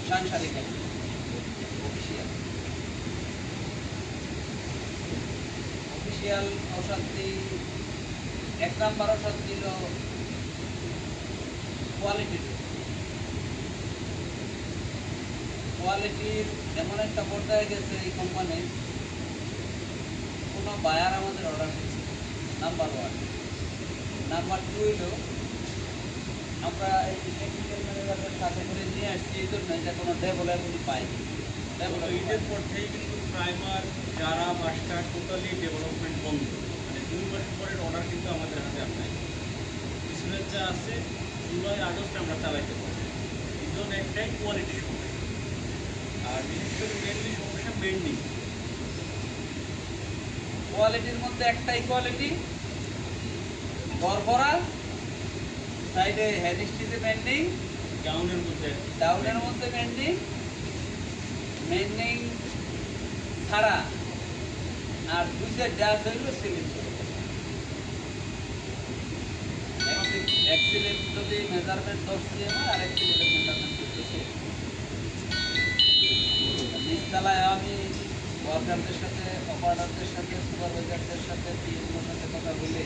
সাংসারিক official official অশান্তি। 1 number অশান্তি হল কোয়ালিটির এমন একটা পর্যায়ে গেছে এই কোম্পানির, কোনো বায়ার আমাদের অর্ডার দিচ্ছে নাম্বার 1। নাম্বার 2 হইল আমরা এই টেকনিক্যাল ম্যানেজারদের সাথে করে নিয়ে আসছি এই জন্য যে কোনো ডেভেলপমেন্ট পাইনি। ঈদের পর থেকেই কিন্তু প্রাইমার যারা মাস্টার টোটালি ডেভেলপমেন্ট বন্ধ, মানে 2 মাস পরের অর্ডার কিন্তু আমাদের হাতে আর নাই। পিছনের যা আছে জুলাই আগস্ট আমরা চালাইতে পারবো। রিজন একটাই, কোয়ালিটি সমস্যা। আর বিশেষ করে মেনলি সমস্যা বেন্ডিং। কোয়ালিটির মধ্যে একটাই কোয়ালিটি, গড়বড়া, সাইডে হেড স্টিচে বেন্ডিং, ডাউনের মধ্যে বেন্ডিং ছাড়া, আর 2 সাইড ড্যাশ হইল সিলিং। এক সিলিং যদি মেজারমেন্ট 10 cm হয়, আর এক সিলিংয়ের মেজারমেন্ট 15 cm। নিচতলায় আমি ওয়ার্কারদের সাথে, অপারেটরদের সাথে, সুপারভাইজারদের সাথে, পিএমওর সাথে কথা বলে,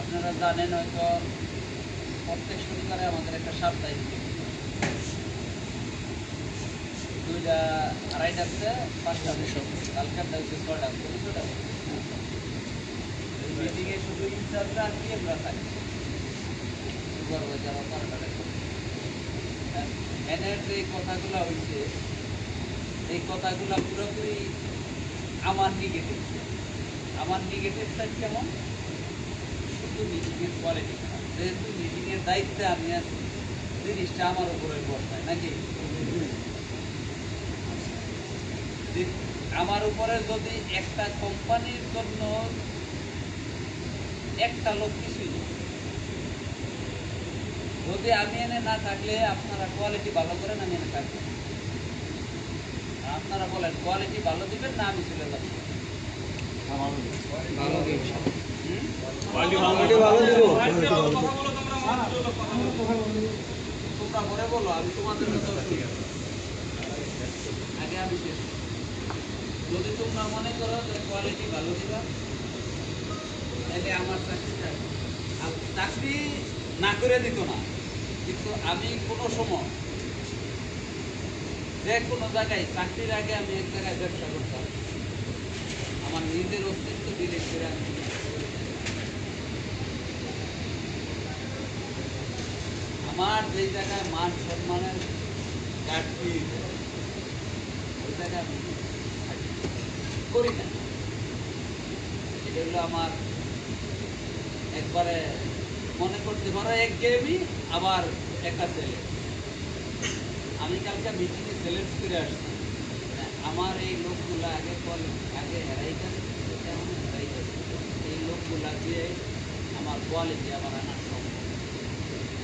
আপনারা জানেন হয়তো প্রত্যেক শনিবারে আমাদের একটা সাপ্তাহিক মিটিং, 2টা 2:30টাতে 5টা, কালকেরটা হচ্ছে 6টা, 6টা। এই মিটিংয়ে শুধু ইনচার্জরা আর পিএমরা থাকে, সুপারভাইজার, অপারেটরের সাথে। এনের যে কথাগুলো হয়েছে, এই কথাগুলো পুরোপুরি আমার নেগেটিভ। আমার নেগেটিভ সাইড কেমন? শুধু মিটিংয়ের কোয়ালিটি খারাপ। যেহেতু মিটিংয়ের দায়িত্বে আমি আছি, জিনিসটা আমার উপরে বর্তায় নাকি? আমার উপরে যদি একটা কোম্পানির জন্য একটা লোক কিছুই নেই, যদি আমি এনে না থাকলে আপনারা কোয়ালিটি ভালো করেন, আমি এনে থাকবো। আপনারা বলেন কোয়ালিটি ভালো দিবেন না আমি চলে যাবো? তোমরা পরে বলো, আমি তোমাদের মতো আগে আমি শেষ। যদি তোমরা মনে করো যে কোয়ালিটি ভালো দিবা, তাহলে আমার চাকরি না করে দিত না, কিন্তু আমি কোনো সময় যে কোনো জায়গায় চাকরির আগে আমি এক জায়গায় ব্যবসা করতাম, আমার নিজের অস্তিত্ব ডিলিট করে আমি আমার যেই জায়গায় মান সম্মানের ঘাটতি, ওই জায়গায় আমি করি না। এটা হলো আমার একবারে মনে করতে পারো একঘেয়েমি। আবার একটা ছেলে, আমি কালকে মিটিংয়ে সিলেক্ট করে আসছি, আমার এই লোকগুলো আগে হেরাই গেছে, তেমন হেরাই গেছে। এই লোকগুলা দিয়ে আমার কোয়ালিটি আবার আনা সম্ভব।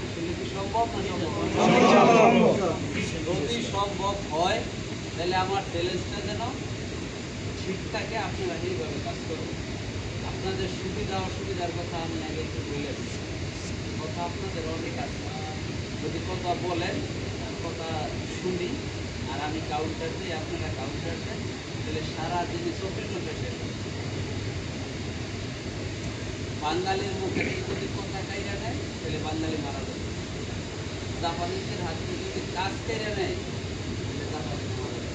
আসলে কি সম্ভব না? যদি সম্ভব হয় তাহলে আমার চ্যালেঞ্জটা যেন ঠিক থাকে, আপনারা এইভাবে কাজ করবেন। আপনাদের সুবিধা অসুবিধার কথা আমি আগে একটু বলে দিচ্ছি। কথা আপনাদের অনেক আছে, যদি কথা বলেন, কথা শুনি, আর আমি কাউন্টার দিই, আপনারা কাউন্টার দেন, তাহলে সারা দিনে 24 ঘন্টা শেষ হবে। বাঙালির মুখে যদি কথা কাইরা নেয়, তাহলে বাঙালি মারা যাবে। জাপানিজদের হাতে যদি কাজ কেড়ে নেয়, তাহলে জাপানিজ মারা যাবে।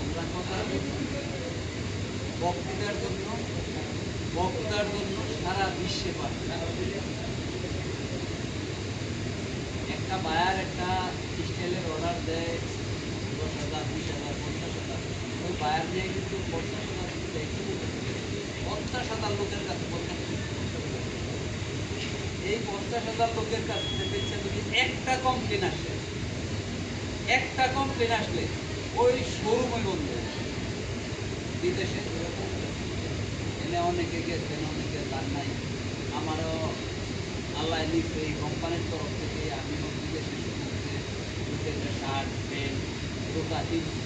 আমরা কথার জন্য, বক্তৃতার জন্য সারা বিশ্বে পাবে। একটা বায়ার একটা স্টাইলের অর্ডার দেয় 10,000, 20,000, 50,000, ওই বায়ার নিয়ে কিন্তু 50,000 50,000 লোকের কাছে 50,000। এই 50,000 লোকের কাছে যদি একটা কমপ্লেন আসলে ওই শোরুমে বন্ধ। বিদেশে এনে অনেকে গেছেন, অনেকে যান নাই। আমারও আল্লাহ নিচ্ছে এই কোম্পানির তরফ থেকে আমিও বিদেশি শোরুমে দুটো শার্ট, প্যান্ট, জুতা কিনছি।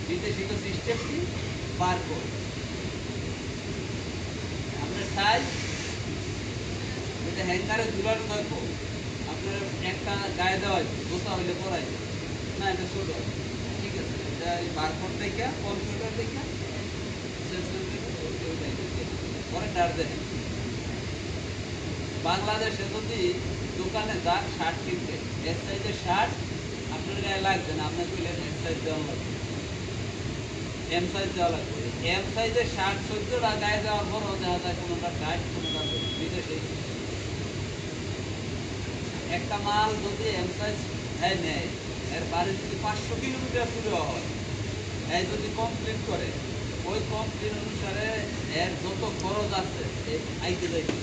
বিদেশি তো সিস্টেম কি বারকোড, আমরা চাই এটা হ্যাঙ্গারে ঝুলানো থাকবো। আপনার একটা একটা গায়ে দেওয়া হয়েছে, জুতা হইলে পরাই না, এটা ছোট আছে। ঠিক আছে, এটা এই বারকোড দেখে কম্পিউটার দেখে সেলসম্যান থেকে ওইটাই দেখে পরে ডার দেখেন। বাংলাদেশে যদি দোকানে যান শার্ট কিনতে, এস সাইজের শার্ট আপনার গায়ে লাগবে না, আপনি কইলেন এস সাইজ দেওয়া লাগবে, এম সাইজ দেওয়া লাগবে। এম সাইজের শার্ট 14টা গায়ে দেওয়ার পরও দেখা যায় কোনোটা টাইট কোনোটা লুজ, বিদেশেই একটা মাল যদি এম সাইজ নেয়, এর বাড়ি যদি 500 কিলোমিটার দূরে হয়, এই যদি কমপ্লিট করে, ওই কমপ্লিট অনুসারে এর যত খরচ আছে এই আইতে যাইতে,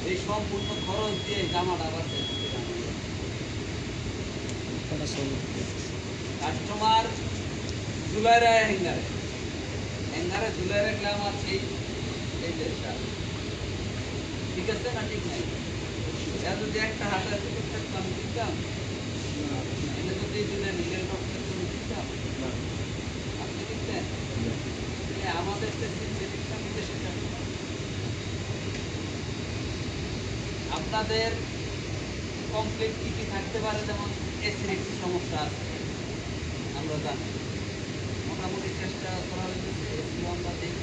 এই সম্পূর্ণ খরচ দিয়ে জামাটা আবার সেট করে আনা যায়। কাস্টমার ঝুলাই রায় হ্যাঙ্গারে, হ্যাঙ্গারে ঝুলাই রাখলে আমার এই যে শার্ট, ঠিক আছে না ঠিক নাই? এটা যদি একটা হাতে থেকে থাকতাম দিতাম, এনে যদি দিলেন নীলের রক্ত দিতাম, আপনি দিতেন? আমাদের যে সিনথেটিকটা বিদেশে থাকে না। আপনাদের কমপ্লিট কী কী থাকতে পারে, যেমন এসির একটু সমস্যা আছে আমরা জানি, মোটামুটি চেষ্টা করা হয়েছে এসিও আমরা দিই।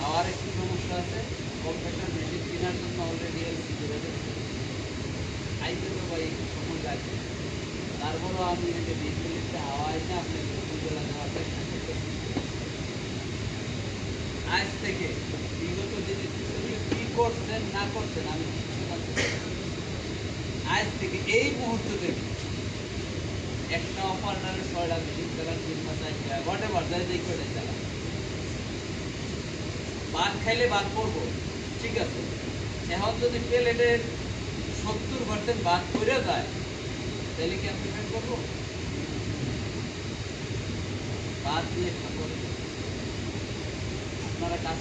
হাওয়ার একটু সমস্যা আছে, কম্প্রেসার মেশিন কেনার জন্য অলরেডি এলসি করে দিচ্ছে, আইতে তো ভাই একটু সময় লাগবে। তারপরেও আমি এই যে বিদ্যুৎতে হাওয়া এনে আপনাকে ফুলবেলা দেওয়ার চেষ্টা করতেছি। আজ থেকে বিগত দিনে কি করছেন না করছেন আমি কিচ্ছু জানতে চাই না। আজ থেকে এই মুহূর্ত থেকে একটা অপারেটারের 6টা মেশিন চালান, 3টা 4টা হোয়াট এভার যাই যাই করে চালান। ভাত খাইলে ভাত পড়বো, ঠিক আছে। এখন যদি প্লেটের 70% ভাত পড়ে যায়, তাহলে কি আমি পেট করবো? ভাত দিয়ে খাবো। আপনারা কাজ